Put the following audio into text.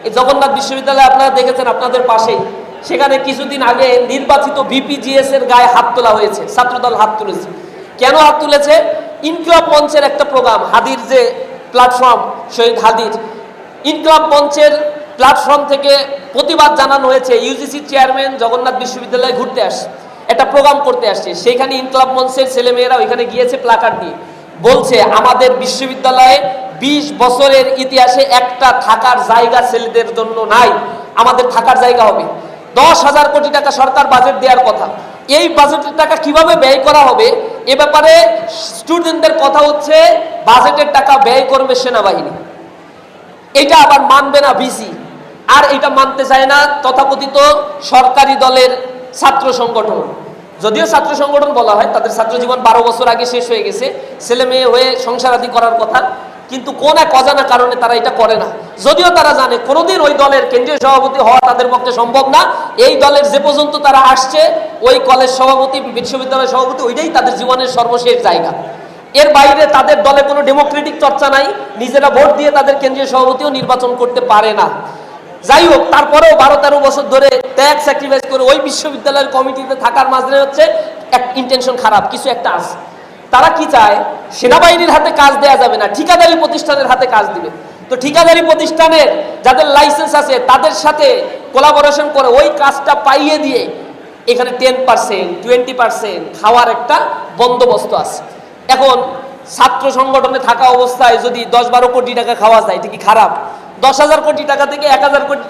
এই জগন্নাথ বিশ্ববিদ্যালয়ে আপনারা দেখেছেন আপনাদের পাশেই, সেখানে কিছুদিন আগে নির্বাচিত ভিপিজিএস এর গায়ে হাত তোলা হয়েছে, ছাত্রদল হাত তুলেছে। কেন হাত তুলেছে? ইনকিলাব মঞ্চের একটা প্রোগ্রাম, হাদির যে প্ল্যাটফর্ম, শহীদ হাদির ইনকিলাব মঞ্চের প্ল্যাটফর্ম থেকে প্রতিবাদ জানানো হয়েছে। ইউজিসি চেয়ারম্যান জগন্নাথ বিশ্ববিদ্যালয়ে ঘুরতে আসছে, একটা প্রোগ্রাম করতে আসছে, সেইখানে ইনকিলাব মঞ্চের ছেলেমেয়েরা ওইখানে গিয়েছে প্ল্যাকার্ড দিয়ে, বলছে আমাদের বিশ্ববিদ্যালয়ে 20 বছরের ইতিহাসে একটা থাকার জায়গা ছেলেদের জন্য নাই, আমাদের থাকার জায়গা হবে। 10,000 কোটি টাকা সরকার বাজেট দেওয়ার কথা, এই বাজেটের টাকা কিভাবে ব্যয় করা হবে এ ব্যাপারে স্টুডেন্টদের কথা হচ্ছে বাজেটের টাকা ব্যয় করবে সেনাবাহিনী। এটা আবার মানবে না ভিসি, আর এটা মানতে চায় না তথাকথিত সরকারি দলের ছাত্র সংগঠন। যদিও ছাত্র সংগঠন বলা হয়, তাদের ছাত্র জীবন 12 বছর আগে শেষ হয়ে গেছে, ছেলে মেয়ে হয়ে সংসারাদি করার কথা, কিন্তু কোন এক অজানা কারণে তারা এটা করে না। যদিও তারা জানে কোনোদিন ওই দলের কেন্দ্রীয় সভাপতি হওয়া তাদের পক্ষে সম্ভব না, এই দলের যে পর্যন্ত তারা আসছে ওই কলেজ সভাপতি, বিশ্ববিদ্যালয় সভাপতি, ওইটাই তাদের জীবনের সর্বশেষ জায়গা। এর বাইরে তাদের দলে কোনো ডেমোক্রেটিক চর্চা নাই, নিজেরা ভোট দিয়ে তাদের কেন্দ্রীয় সভাপতিও নির্বাচন করতে পারে না। যাই হোক, তারপরেও 12-13 বছর ধরে ত্যাগ স্যাক্রিফাইস করে ওই বিশ্ববিদ্যালয়ের কমিটিতে থাকার মাঝে হচ্ছে এক ইন্টেনশন খারাপ, কিছু একটা আছে। তারা কি চায়? সেনাবাহিনীর হাতে কাজ দেয়া যাবে না, ঠিকাদারি প্রতিষ্ঠানের হাতে কাজ দিবে। তো ঠিকাদারি প্রতিষ্ঠানের যাদের লাইসেন্স আছে তাদের সাথে কোলাবোরেশন করে ওই কাজটা পাইয়ে দিয়ে এখানে 10%, 20% খাওয়ার একটা বন্দোবস্ত আছে। এখন ছাত্র সংগঠনে থাকা অবস্থায় যদি 10-12 কোটি টাকা খাওয়া যায়, এটা কি খারাপ? 10,000 কোটি টাকা থেকে 1,000 কোটি